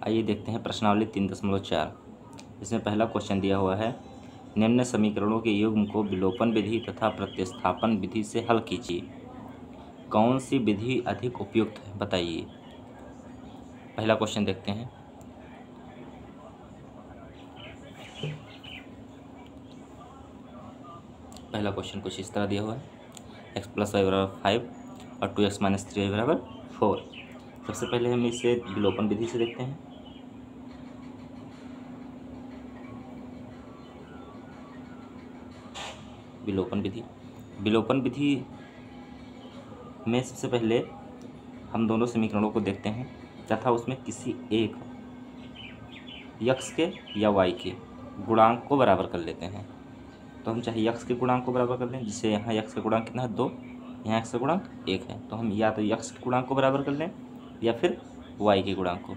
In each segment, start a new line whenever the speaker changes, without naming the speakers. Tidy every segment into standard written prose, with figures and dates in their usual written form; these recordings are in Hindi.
आइए देखते हैं प्रश्नावली 3.4। इसमें पहला क्वेश्चन दिया हुआ है, निम्न समीकरणों के युग्म को विलोपन विधि तथा प्रतिस्थापन विधि से हल कीजिए। कौन सी विधि अधिक उपयुक्त है बताइए। पहला क्वेश्चन देखते हैं। पहला क्वेश्चन कुछ इस तरह दिया हुआ है, x + y = 5 और 2x - 3y = 4। सबसे पहले हम इसे विलोपन विधि से देखते हैं। विलोपन विधि में सबसे पहले हम दोनों समीकरणों को देखते हैं तथा उसमें किसी एक x के या y के गुणांक को बराबर कर लेते हैं। तो हम चाहे x के गुणांक को बराबर कर लें, जिससे यहाँ x का गुणांक कितना है 2, यहाँ x का गुणांक 1 है, तो हम या तो x के गुणांक को बराबर कर लें या फिर y के गुणांक को।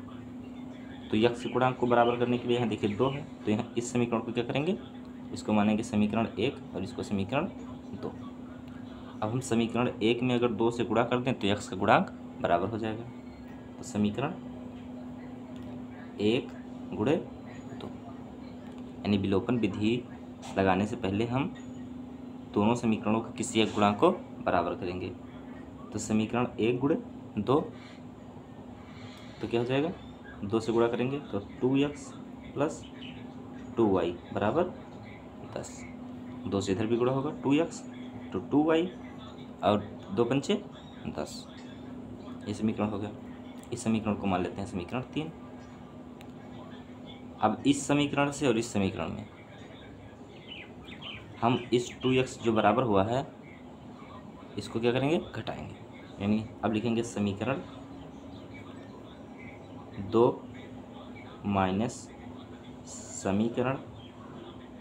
तो x के गुणांक को बराबर करने के लिए यहाँ देखिए 2 है, तो यहाँ इस समीकरण को क्या करेंगे, इसको मानेंगे समीकरण 1 और इसको समीकरण 2। अब हम समीकरण 1 में अगर 2 से गुणा कर दें तो x का गुणांक बराबर हो जाएगा। तो समीकरण 1 गुणे 2, यानी विलोपन विधि लगाने से पहले हम दोनों समीकरणों के किसी एक गुणांक को बराबर करेंगे। तो समीकरण 1 गुणे 2 तो क्या हो जाएगा, 2 से गुणा करेंगे तो 2x + 2y = 10। 2 से इधर भी गुणा होगा 2x तो 2y और 2 पंचे 10। ये समीकरण हो गया। इस समीकरण को मान लेते हैं समीकरण 3। अब इस समीकरण से और इस समीकरण में हम इस 2x जो बराबर हुआ है इसको क्या करेंगे, घटाएंगे। यानी अब लिखेंगे समीकरण 2 माइनस समीकरण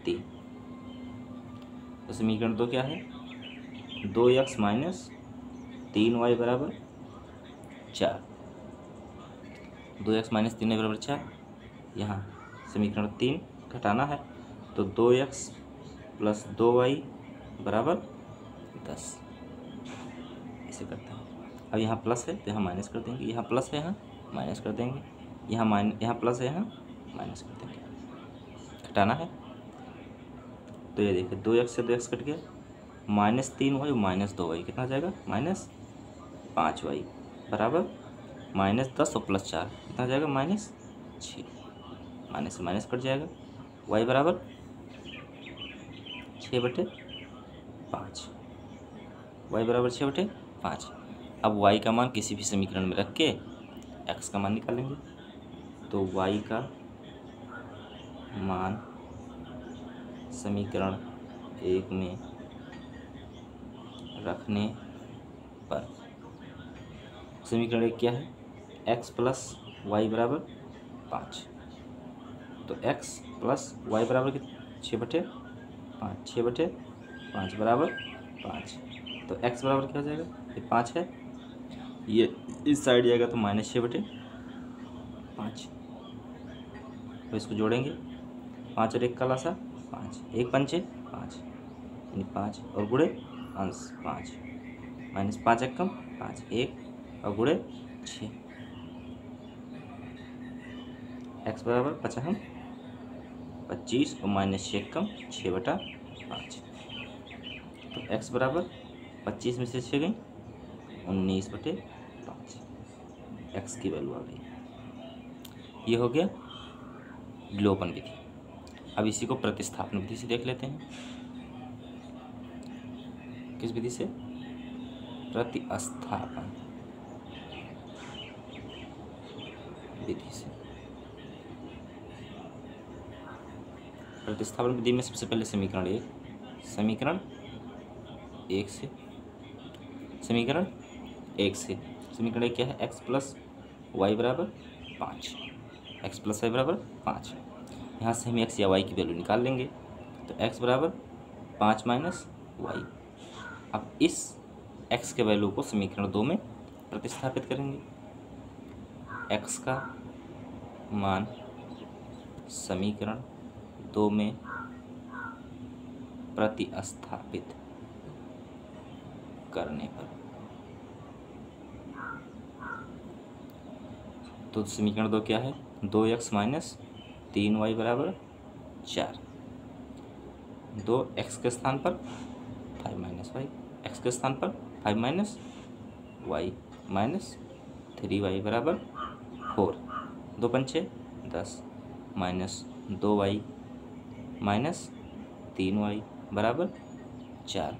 3। तो समीकरण 2 क्या है, 2x - 3y = 4। 2x - 3y = 4। यहाँ समीकरण 3 घटाना है तो 2x + 2y = 10। ऐसे करते हैं। अब यहाँ प्लस है तो यहाँ माइनस कर देंगे, यहाँ प्लस है यहाँ माइनस कर देंगे, यहाँ प्लस है यहाँ माइनस कर देंगे। घटाना है तो ये देखिए 2x से 2x कट गया, -3y - 2y कितना जाएगा, -5y बराबर -10 और +4 कितना जाएगा, -6। माइनस से माइनस कट जाएगा, y = 6/5। y = 6/5। अब y का मान किसी भी समीकरण में रख के x का मान निकालेंगे। तो y का मान समीकरण 1 में रखने पर समीकरण 1 क्या है, x + y = 5। तो x + y = 6/5, 6/5 = 5। तो x बराबर क्या हो जाएगा, ये 5 है, ये इस साइड जाएगा तो -6/5। तो इसको जोड़ेंगे, 5 और 1 का लासा 5, 1 पंचे 5 यानी 5 और गुणे अंश 5, -5 1 कम 5, 1 और गुणे 6। x = 55, 25 और -6 कम 6/5। तो x = 25 में से 6 गई 19/5, x की वैल्यू आ गई। ये हो गया विलोपन विधि। अब इसी को प्रतिस्थापन विधि से देख लेते हैं। किस विधि से, प्रतिस्थापन विधि से। प्रतिस्थापन विधि में सबसे पहले समीकरण 1 से समीकरण 1 क्या है, x + y = 5, x + y = 5। यहाँ से हम x या y की वैल्यू निकाल लेंगे। तो x = 5 - y। अब इस x के वैल्यू को समीकरण 2 में प्रतिस्थापित करेंगे। x का मान समीकरण 2 में प्रतिस्थापित करने पर तो समीकरण 2 क्या है, 2x माइनस 3y बराबर 4। 2x के स्थान पर 5 माइनस वाई, एक्स के स्थान पर 5 माइनस वाई माइनस 3y बराबर 4। 2 पंचे 10 माइनस 2y माइनस 3y बराबर 4।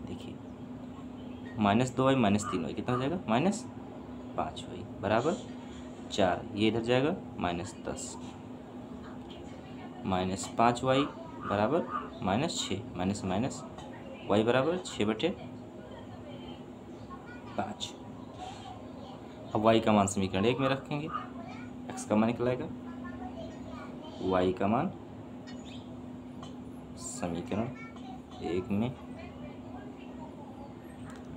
देखिए माइनस 2y माइनस 3y कितना हो जाएगा, माइनस 5y बराबर 4। ये इधर जाएगा माइनस 10 माइनस 5y बराबर माइनस 6, माइनस माइनस y बराबर 6/5। अब y का मान समीकरण 1 में रखेंगे, x का मान निकलाएगा, y का मान समीकरण 1 में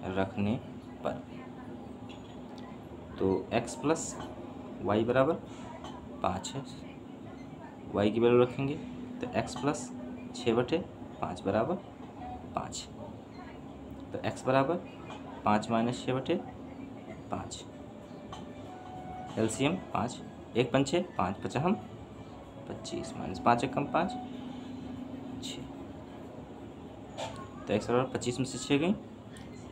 रखने पर तो x प्लस वाई बराबर 5 है, y की वैल्यू रखेंगे तो x प्लस 6/5 बराबर 5। तो x बराबर 5 माइनस 6/5, एलसीएम 5, 1 पंचे 5 पचा हम 25 माइनस 5 एकम 5 6। तो x बराबर 25 में से 6 गई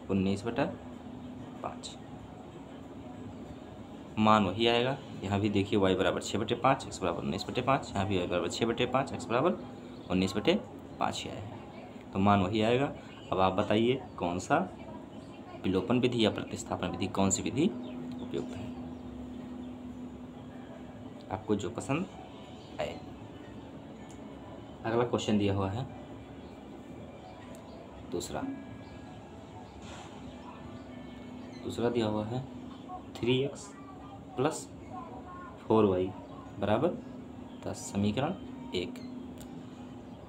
19/5। मान वही आएगा, यहाँ भी देखिए y बराबर 6/5, x बराबर 19/5, यहाँ भी y बराबर 6/5, x बराबर 19/5 ही आया है, तो मान वही आएगा। अब आप बताइए कौन सा विलोपन विधि या प्रतिस्थापन विधि, कौन सी विधि उपयुक्त है, आपको जो पसंद आए। अगला क्वेश्चन दिया हुआ है दूसरा दिया हुआ है 3x प्लस 4y बराबर 10 समीकरण 1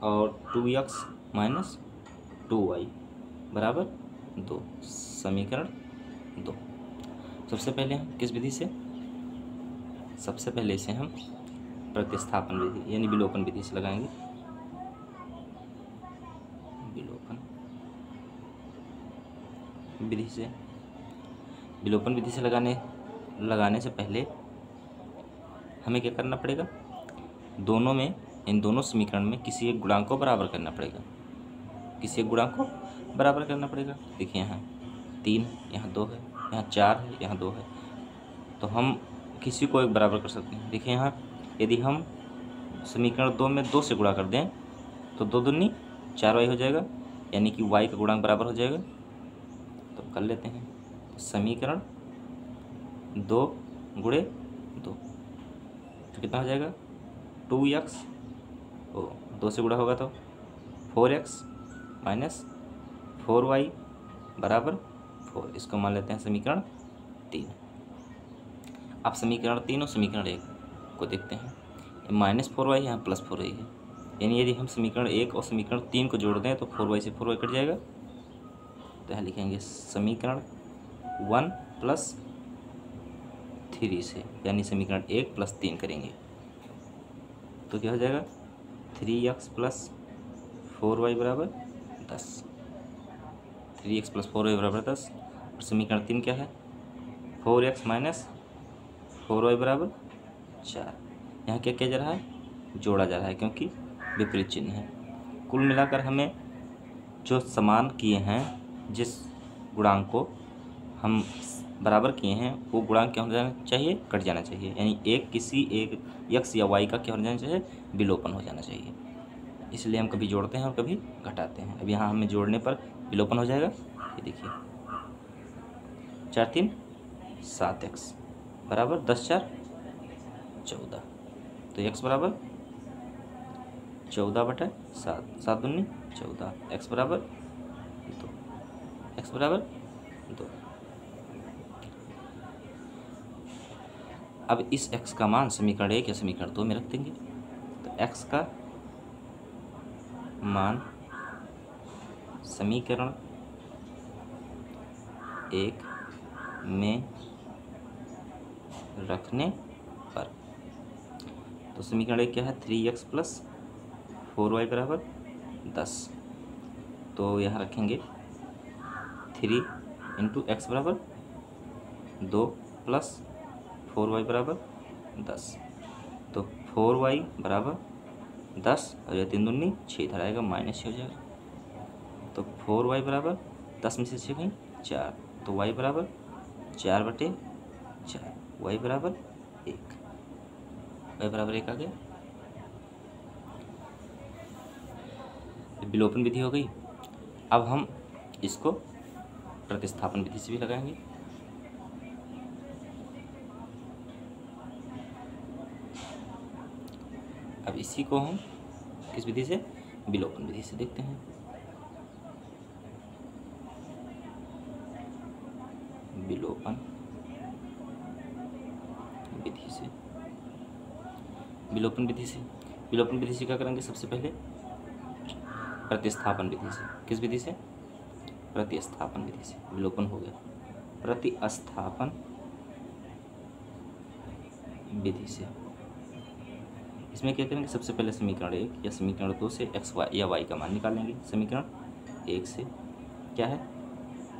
और 2x माइनस 2y बराबर 2 समीकरण 2। सबसे पहले हम किस विधि से, सबसे पहले इसे हम प्रतिस्थापन विधि यानी विलोपन विधि से लगाएंगे। विलोपन विधि से लगाने से पहले हमें क्या करना पड़ेगा, इन दोनों समीकरण में किसी एक गुणांक को बराबर करना पड़ेगा, किसी एक गुणांक को बराबर करना पड़ेगा। देखिए यहाँ 3 यहाँ 2 है, यहाँ 4 है, यहाँ 2 है, तो हम किसी को एक बराबर कर सकते हैं। देखिए यहाँ यदि हम समीकरण 2 में 2 से गुणा कर दें तो 2 दूनी 4y हो जाएगा, यानी कि y का गुणांक बराबर हो जाएगा। तो कर लेते हैं, तो समीकरण 2 गुणे 2 तो कितना हो जाएगा 2x, 2 से गुणा होगा तो 4x माइनस 4y बराबर 4। इसको मान लेते हैं समीकरण 3। अब समीकरण 3 और समीकरण 1 को देखते हैं, माइनस 4y यहाँ प्लस 4y है, यानी यदि हम समीकरण 1 और समीकरण 3 को जोड़ दें तो 4y से 4y कट जाएगा। तो यहाँ लिखेंगे समीकरण 1 प्लस 3 से, यानी समीकरण 1 प्लस 3 करेंगे तो क्या हो जाएगा 3x प्लस 4y बराबर 10, 3x प्लस 4y बराबर 10। और समीकरण 3 क्या है 4x माइनस 4y बराबर 4। यहाँ क्या किया जा रहा है, जोड़ा जा रहा है, क्योंकि विपरीत चिन्ह है। कुल मिलाकर हमें जो समान किए हैं, जिस गुणांक को हम बराबर किए हैं वो गुणांक क्या हो जाना चाहिए, कट जाना चाहिए, यानी एक किसी एक x या y का क्या हो जाना चाहिए, विलोपन हो जाना चाहिए। इसलिए हम कभी जोड़ते हैं और कभी घटाते हैं। अब यहाँ हमें जोड़ने पर विलोपन हो जाएगा, ये देखिए 4 3 7x बराबर 10 4 14, तो x बराबर 14/7, 7 दूनी 14, x बराबर 2, x बराबर 2। अब इस x का मान समीकरण 1 या समीकरण 2 में रख देंगे, तो x का मान समीकरण 1 में रखने पर, तो समीकरण 1 क्या है 3x प्लस 4y बराबर 10, तो यहाँ रखेंगे 3 इंटू एक्स बराबर 2 प्लस 4y बराबर 10। तो 4y बराबर 10 और यह 3 दूनी 6, इधर आएगा -6 हो जाएगा। तो 4y बराबर 10 में से 6 गई 4, तो y बराबर 4/4, y बराबर 1, y बराबर 1 आ गया। विलोपन विधि हो गई। अब हम इसको प्रतिस्थापन विधि से भी लगाएंगे। अब इसी को हम किस विधि से, विलोपन विधि से देखते हैं। विलोपन विधि से, विलोपन विधि से, विलोपन विधि से क्या करेंगे, सबसे पहले प्रतिस्थापन विधि से। किस विधि से, प्रतिस्थापन विधि से। विलोपन हो गया, प्रतिस्थापन विधि से इसमें क्या करेंगे, सबसे पहले समीकरण 1 या समीकरण 2 से x या y का मान निकालेंगे। समीकरण 1 से क्या है,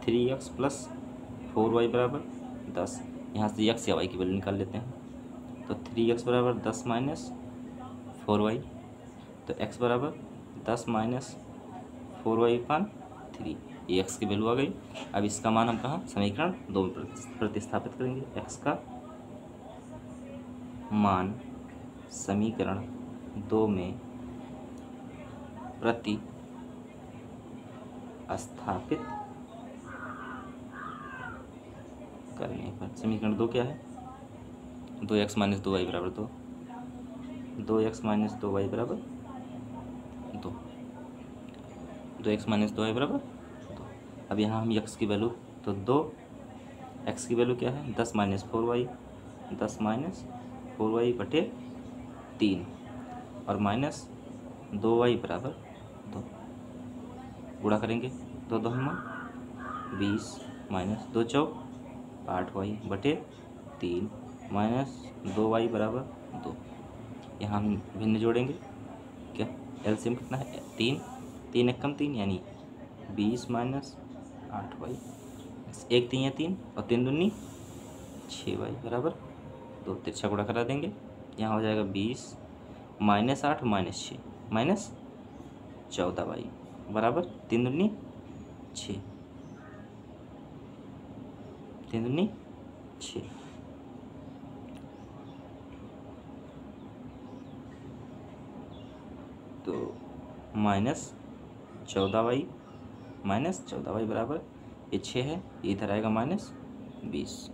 3x + 4y बराबर 10। यहाँ से x या y की वैल्यू निकाल लेते हैं। तो 3x बराबर 10 - 4y, तो x बराबर 10 - 4y/3, ये x की वैल्यू आ गई। अब इसका मान हम कहाँ, समीकरण 2 में प्रतिस्थापित करेंगे। x का मान समीकरण 2 में प्रतिस्थापित करने पर, समीकरण 2 क्या है, 2x - 2y बराबर 2, 2x - 2y बराबर 2, 2x - 2y बराबर 2। अब यहाँ हम x की वैल्यू, तो 2x की वैल्यू क्या है, 10 - 4y, 10 - 4y/3 और -2y बराबर 2। गुणा करेंगे, 2 2 20 - 2 चौक 8y/3 -2y बराबर 2। यहाँ हम भिन्न जोड़ेंगे, क्या एलसीएम कितना है, 3, 3 एक कम 3 यानी 20 - 8y, 1 3 या 3 और 3 दूनी 6y बराबर 2। तिरछा गुणा करा देंगे, यहाँ हो जाएगा 20 - 8 -6 -14y बराबर 3 दूनी 6, 3 दूनी 6। तो -14y बराबर, ये 6 है, इधर आएगा -20,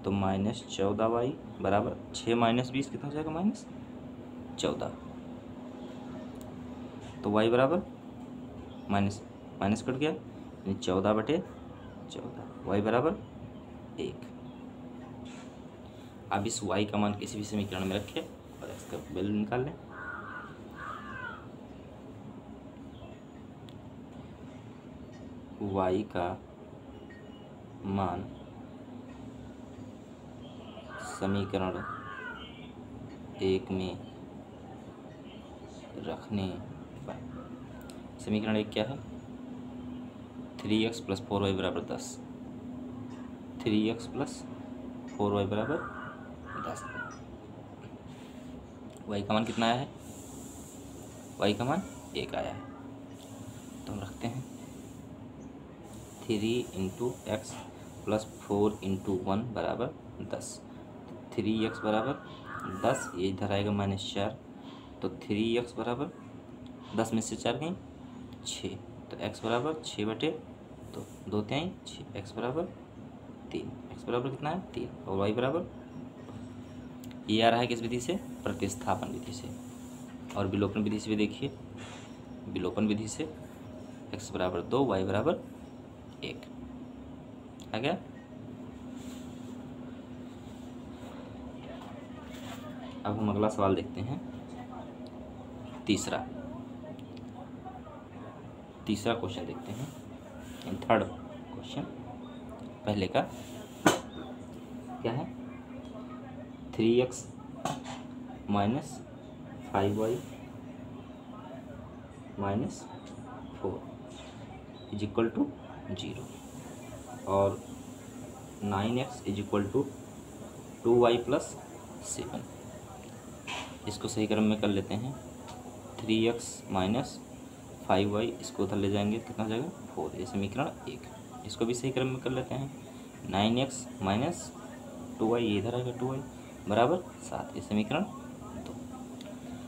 तो -14y बराबर 6 - 20 कितना हो जाएगा, -14। तो y बराबर माइनस कट गया, यानी 14/14, y बराबर 1। अब इस y का मान किसी भी समीकरण में रखें और इसका वैल्यू निकाल लें। y का मान समीकरण 1 में रखने पर, समीकरण 1 क्या है, 3x + 4y बराबर 10, 3x + 4y बराबर 10। y का मान कितना आया है, y का मान 1 आया है। तो हम रखते हैं 3 × x + 4 × 1 बराबर 10। 3x बराबर 10, ये इधर आएगा -4, तो 3x बराबर 10 में से 4 गई 6, तो x बराबर 6/2, 2 3 6, x बराबर 3, x बराबर कितना है 3, और y बराबर, ये आ रहा है किस विधि से, प्रतिस्थापन विधि से। और विलोपन विधि से भी देखिए, विलोपन विधि से x बराबर 2, y बराबर 1 आ गया। अब हम अगला सवाल देखते हैं, तीसरा क्वेश्चन देखते हैं, थर्ड क्वेश्चन। पहले का क्या है, 3x - 5y - 4 = 0 और 9x = 2y प्लस 7। इसको सही क्रम में कर लेते हैं। 3x माइनस 5y, इसको उधर ले जाएंगे कितना हो जाएगा 4, ये समीकरण 1। इसको भी सही क्रम में कर लेते हैं। 9x माइनस 2y, ये इधर आएगा 2y बराबर 7, ये समीकरण 2।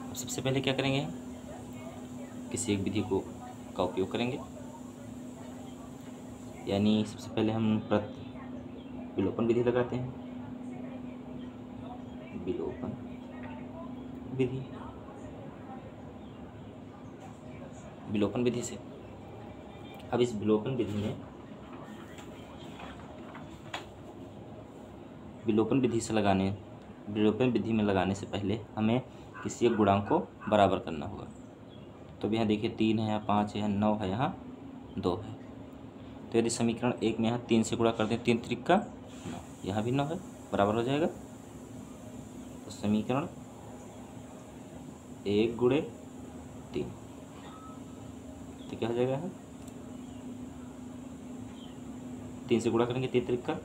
अब सबसे पहले क्या करेंगे, किसी एक विधि का उपयोग करेंगे, यानी सबसे पहले हम विलोपन विधि लगाते हैं। विलोपन विधि, विलोपन विधि से अब इस विलोपन विधि में विलोपन विधि में लगाने से पहले हमें किसी एक गुणांक को बराबर करना होगा। तो यहाँ देखिए 3 है, यहाँ 5 है, यहाँ 9 है, यहाँ 2 है। तो यदि समीकरण 1 में यहाँ 3 से गुणा कर दें, 3 त्रिक का 9, यहाँ भी 9 है, बराबर हो जाएगा। तो समीकरण 1 गुणे 3, तो क्या हो जाएगा, 3 से गुणा करेंगे, 3 त्रिक का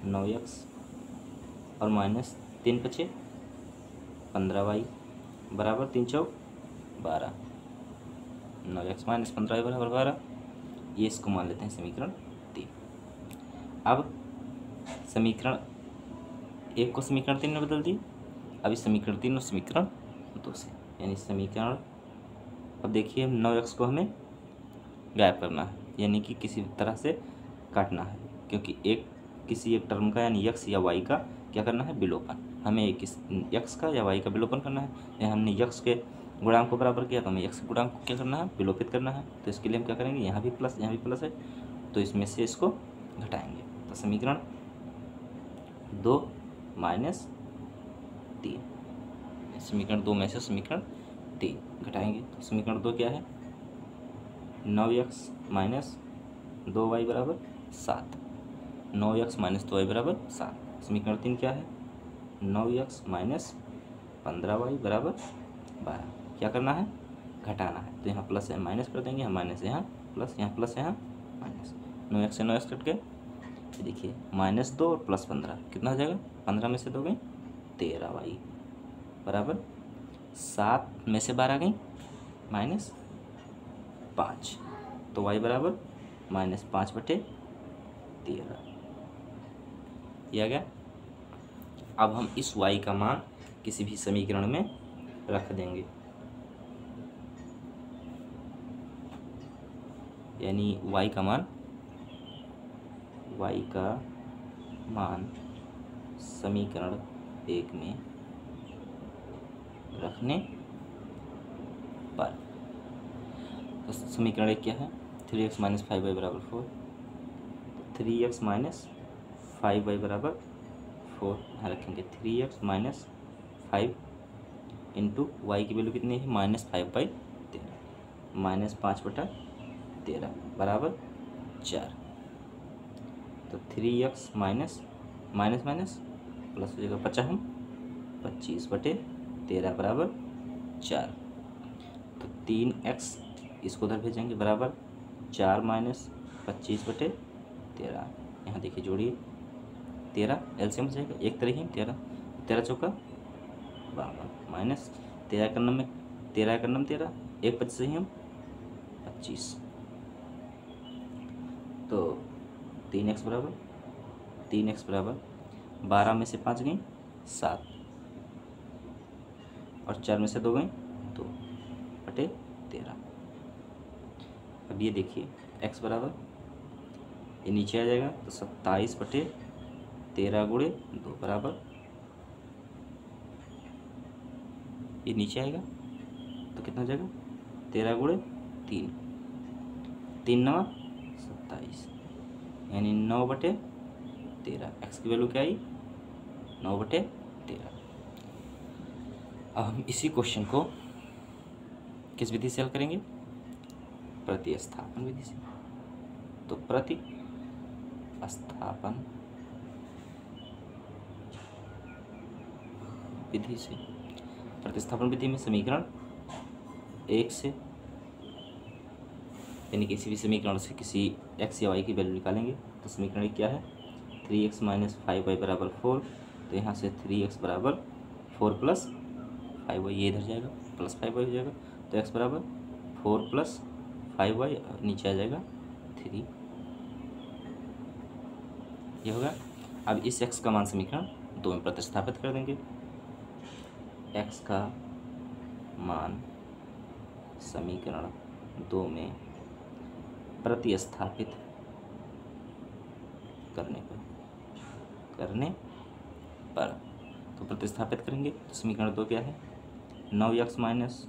9x और माइनस 3 बचे 15y बराबर 3 चौक 12, 9x माइनस 15y बराबर 12। ये इसको मान लेते हैं समीकरण 3। अब समीकरण 1 को समीकरण 3 में बदल दिए। अब इस समीकरण 3 और समीकरण 2 से, यानी समीकरण, अब देखिए 9x को हमें गायब करना है, यानी कि किसी तरह से काटना है, क्योंकि किसी एक टर्म का यानी x या y का क्या करना है, विलोपन। हमें x का या y का विलोपन करना है। या हमने x के गुणांक को बराबर किया, तो हमें x के गुणांक को क्या करना है, विलोपित करना है। तो इसके लिए हम क्या करेंगे, यहाँ भी प्लस, यहाँ भी प्लस है, तो इसमें से इसको घटाएंगे। तो समीकरण 2 माइनस 3, समीकरण 2 में से समीकरण 3 घटाएंगे। तो समीकरण 2 क्या है, 9x माइनस 2y बराबर 7, 9x माइनस 2y बराबर 7। समीकरण 3 क्या है, 9x माइनस 15y बराबर 12। क्या करना है, घटाना है। तो यहाँ प्लस है माइनस कर देंगे, यहाँ माइनस यहाँ प्लस, यहाँ प्लस यहाँ माइनस, 9x से 9x कट गए। देखिए -2 और प्लस 15 कितना हो जाएगा, 15 में से 2 गई 13y बराबर 7 में से 12 गई -5, तो y बराबर -5/13 ये आ गया। अब हम इस y का मान किसी भी समीकरण में रख देंगे, यानी y का मान समीकरण 1 में रखने पर, तो समीकरण 1 क्या है, 3x माइनस 5y बराबर 4, 3x माइनस 5y बराबर 4 यहाँ रखेंगे। 3x माइनस 5 इंटू वाई की वैल्यू कितनी है, -5/13, -5/13 बराबर 4। तो 3x माइनस माइनस प्लस हो जाएगा 50, 25/13 बराबर 4। तो 3x इसको उधर भेजेंगे बराबर 4 माइनस 25/13। यहाँ देखिए जोड़िए 13, एलसीएम हो जाएगा, एक तरह ही 13, 13 चौका 52 माइनस 13 का नम में 13 का नम 13, एक 25 से ही हम 25। तो 3x बराबर 12 में से 5 गई 7 और 4 में से 2 गई 2/13। अब ये देखिए x बराबर, ये नीचे आ जाएगा तो 27/13 गुणे 2 बराबर, ये नीचे आएगा तो कितना हो जाएगा 13 गुणे 3, 3 9 27, यानी 9/13। एक्स की वैल्यू क्या आई 9/13। अब हम इसी क्वेश्चन को किस विधि से हल करेंगे, प्रतिस्थापन विधि से। तो प्रतिस्थापन विधि से, प्रतिस्थापन विधि में समीकरण 1 से, यानी किसी भी समीकरण से किसी x या y की वैल्यू निकालेंगे। तो समीकरण 1 क्या है, 3x माइनस 5y बराबर 4, तो यहाँ से 3x बराबर 4 + 5y, ये इधर जाएगा प्लस 5y हो जाएगा। तो x बराबर 4 + 5y, नीचे आ जाएगा 3, ये होगा। अब इस x का मान समीकरण 2 में प्रतिस्थापित कर देंगे। x का मान समीकरण 2 में प्रतिस्थापित करने पर तो प्रतिस्थापित करेंगे तो समीकरण 2 क्या है, 9x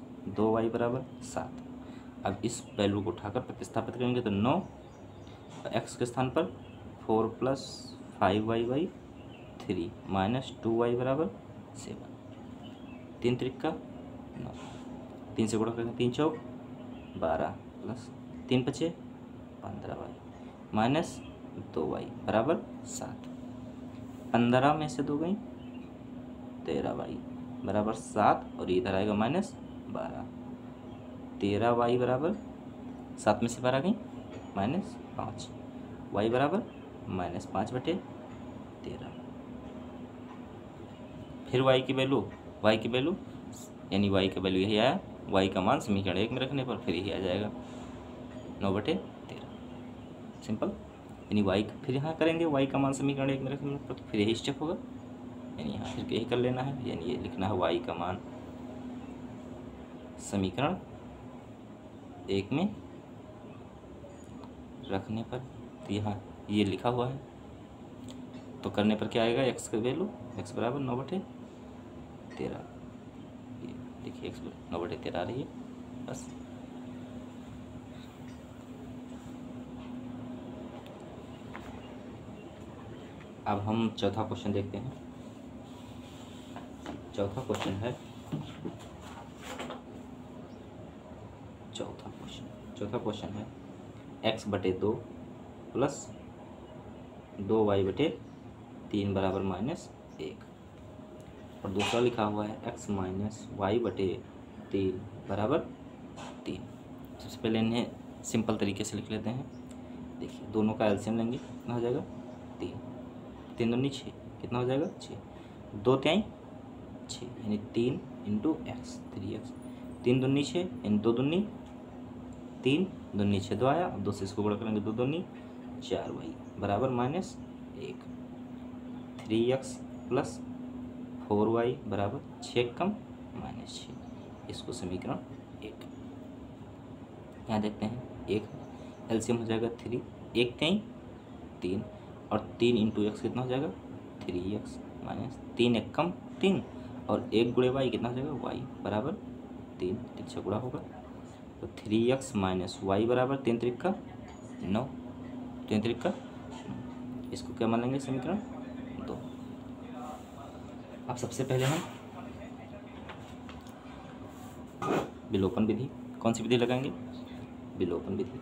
- 2y = 7। अब इस वैल्यू को उठाकर प्रतिस्थापित करेंगे तो 9, x के स्थान पर 4 + 5y/3 - 2y = 7, 3 त्रिक 9, 3 से गुणा करेंगे 3 चौक 12 प्लस 3 पचे 15y माइनस 2y बराबर 7। 15 में से 2 गई 13y बराबर 7, और इधर आएगा -12। 13y बराबर 7 में से 12 गई -5, y बराबर -5/13। फिर y की वैल्यू यानी y का वैल्यू यही आया। y का मान समीकरण 1 में रखने पर फिर यही आ जाएगा 9/13, सिंपल। यानी y फिर यहाँ करेंगे, y का मान समीकरण 1 में रखने पर फिर यही स्टेप होगा, यानी यहाँ फिर यही कर लेना है। यानी ये लिखना है y का मान समीकरण 1 में रखने पर, तो यहाँ ये लिखा हुआ है, तो करने पर क्या आएगा, x का वैल्यू x बराबर 9/13। देखिए x 9/13 आ रही है बस। अब हम चौथा क्वेश्चन देखते हैं। चौथा क्वेश्चन है x/2 + 2y/3 बराबर -1, और दूसरा लिखा हुआ है x - y/3 बराबर 3। सबसे पहले इन्हें सिंपल तरीके से लिख लेते हैं। देखिए दोनों का एलसीएम लेंगे, कितना हो जाएगा 3, 3 दूनी 6, कितना हो जाएगा 6, 2 3 6, यानी 3 × x 3x, 3 दूनी 6 यानी 2 दूनी 3, दूनी 6 2 आया। अब 2 से इसको गुणा करेंगे 2 दूनी 4y बराबर -1। 3x + 4y बराबर 6 कम -6, इसको समीकरण 1। यहाँ देखते हैं 1 एलसीएम हो जाएगा 3, 1 3 3, और 3 × x कितना हो जाएगा 3x - 3 1 कम 3, और 1 गुणे y कितना हो जाएगा y बराबर 3, 3 से गुणा होगा तो 3x - y बराबर 3 त्रिक 9, 3 त्रिक 9, इसको क्या मान लेंगे समीकरण 2। अब सबसे पहले हम विलोपन विधि, कौन सी विधि लगाएंगे, विलोपन विधि।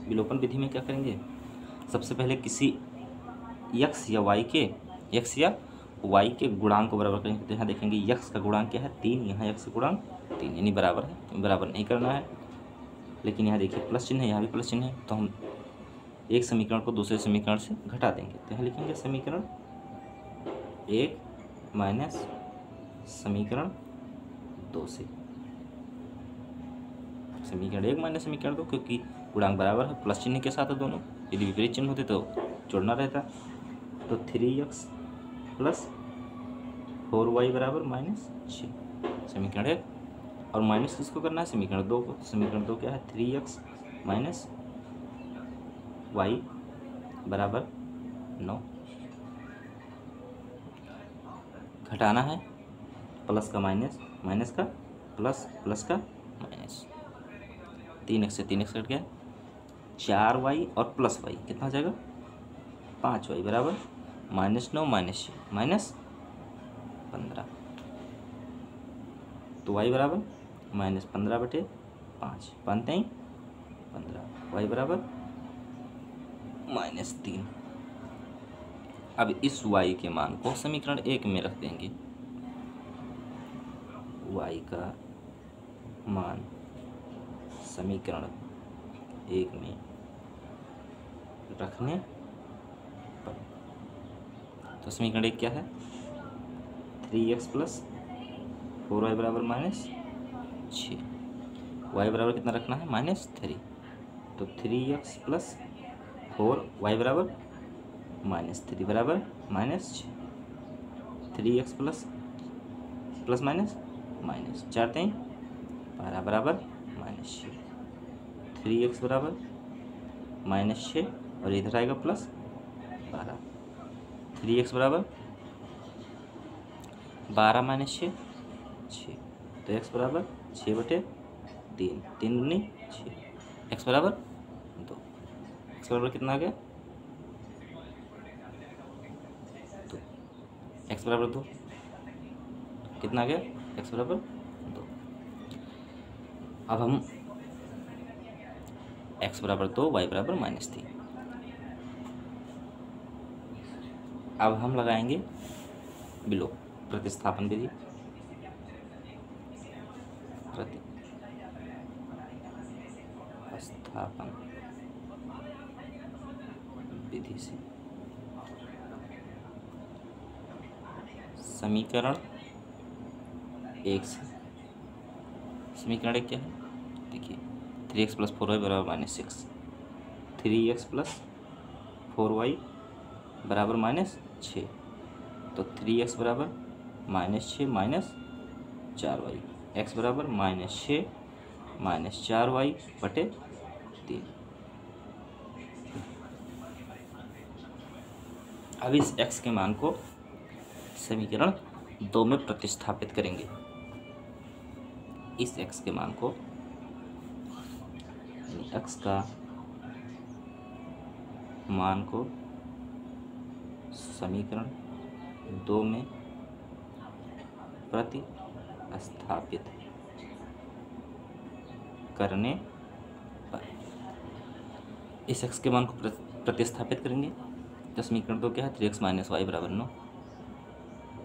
विलोपन विधि में क्या करेंगे, सबसे पहले किसी x या y के गुणांक को बराबर करेंगे। तो यहाँ देखेंगे x का गुणांक क्या है 3, यहाँ x का गुणांक 3 यानी बराबर है, बराबर नहीं करना है। लेकिन यहाँ देखिए प्लस चिन्ह है, यहाँ भी प्लस चिन्ह है, तो हम एक समीकरण को दूसरे समीकरण से घटा देंगे। तो यहाँ लिखेंगे समीकरण 1 माइनस समीकरण 2 से, समीकरण 1 माइनस समीकरण 2, क्योंकि गुणांक बराबर है, प्लस चिन्ह के साथ है दोनों, यदि विपरीत चिन्ह होते तो जोड़ना रहता। तो 3x + 4y बराबर -6, समीकरण 1, और माइनस किसको करना है समीकरण 2 को। समीकरण 2 क्या है 3x - y बराबर 9, घटाना है प्लस का माइनस, माइनस का प्लस, प्लस का माइनस, 3x से 3x कट गया, 4y और प्लस y कितना हो जाएगा 5y बराबर -9 - 6 -15, तो y बराबर -15/5, 5 3 15, y बराबर -3। अब इस y के मान को समीकरण 1 में रख देंगे। y का मान समीकरण एक में रखने पर। तो समीकरण एक क्या है, 3x प्लस 4y बराबर -6। y बराबर कितना रखना है, -3। तो 3x प्लस 4y बराबर -3 बराबर -6। 3x plus plus minus minus 4 3 12 बराबर -6। 3x बराबर -6 और इधर आएगा +12। 3x बराबर 12 - 6 6। तो x बराबर 6/3, 3 दूनी 6। x बराबर 2। x बराबर कितना आ गया, 2। x बराबर 2 कितना आ गया, x बराबर 2। अब हम x बराबर 2 y बराबर -3। अब हम लगाएंगे विलोम प्रतिस्थापन विधि। प्रतिस्थापन विधि से समीकरण एक से, समीकरण एक क्या है, देखिए 3x प्लस 4y बराबर -6, 3x प्लस 4y बराबर -6। तो 3x बराबर -6 - 4y, x बराबर -6 - 4y बटे 3। अब इस x के मान को समीकरण 2 में प्रतिस्थापित करेंगे। इस x के मान को, x का मान को समीकरण 2 में प्रतिस्थापित करने पर, इस x के मान को प्रतिस्थापित करेंगे तो समीकरण 2 क्या है, 3x - y बराबर 9।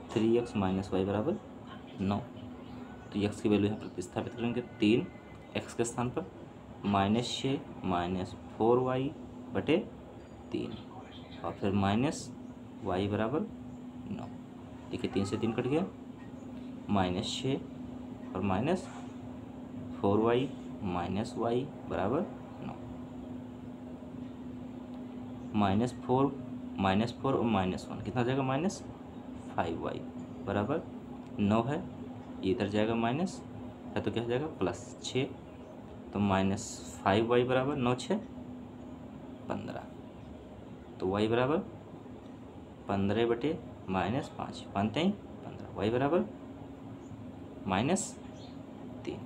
3x - y बराबर 9। तो x की वैल्यू यहाँ प्रतिस्थापित करेंगे, 3x के स्थान पर -6 - 4y बटे 3 और फिर -y बराबर 9। देखिए 3 से 3 कट गया, -6 और -4y -y बराबर 9। -4 और -1 कितना हो जाएगा, -5y बराबर 9 है। इधर जाएगा माइनस है तो क्या हो जाएगा, +6। तो -5y बराबर 9 6 15। तो y बराबर 15 बटे -5 5 3 15, y बराबर -3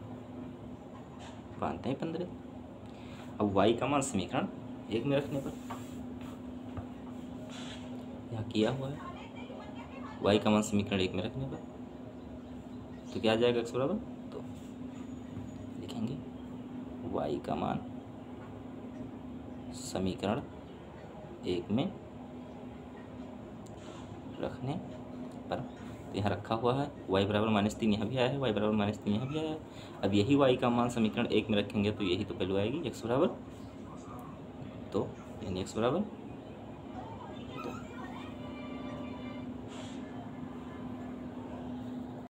5 3 15। अब y का मान समीकरण 1 में रखने पर, यहाँ किया हुआ है, y का मान समीकरण 1 में रखने पर तो क्या आ जाएगा, x बराबर 2। लिखेंगे y का मान समीकरण 1 में रखने पर, तो यहाँ रखा हुआ है y बराबर -3 यहाँ भी आया है, y बराबर -3 यहाँ भी आया है। अब यही y का मान समीकरण 1 में रखेंगे तो यही तो वैल्यू आएगी, x बराबर 2, यानी x बराबर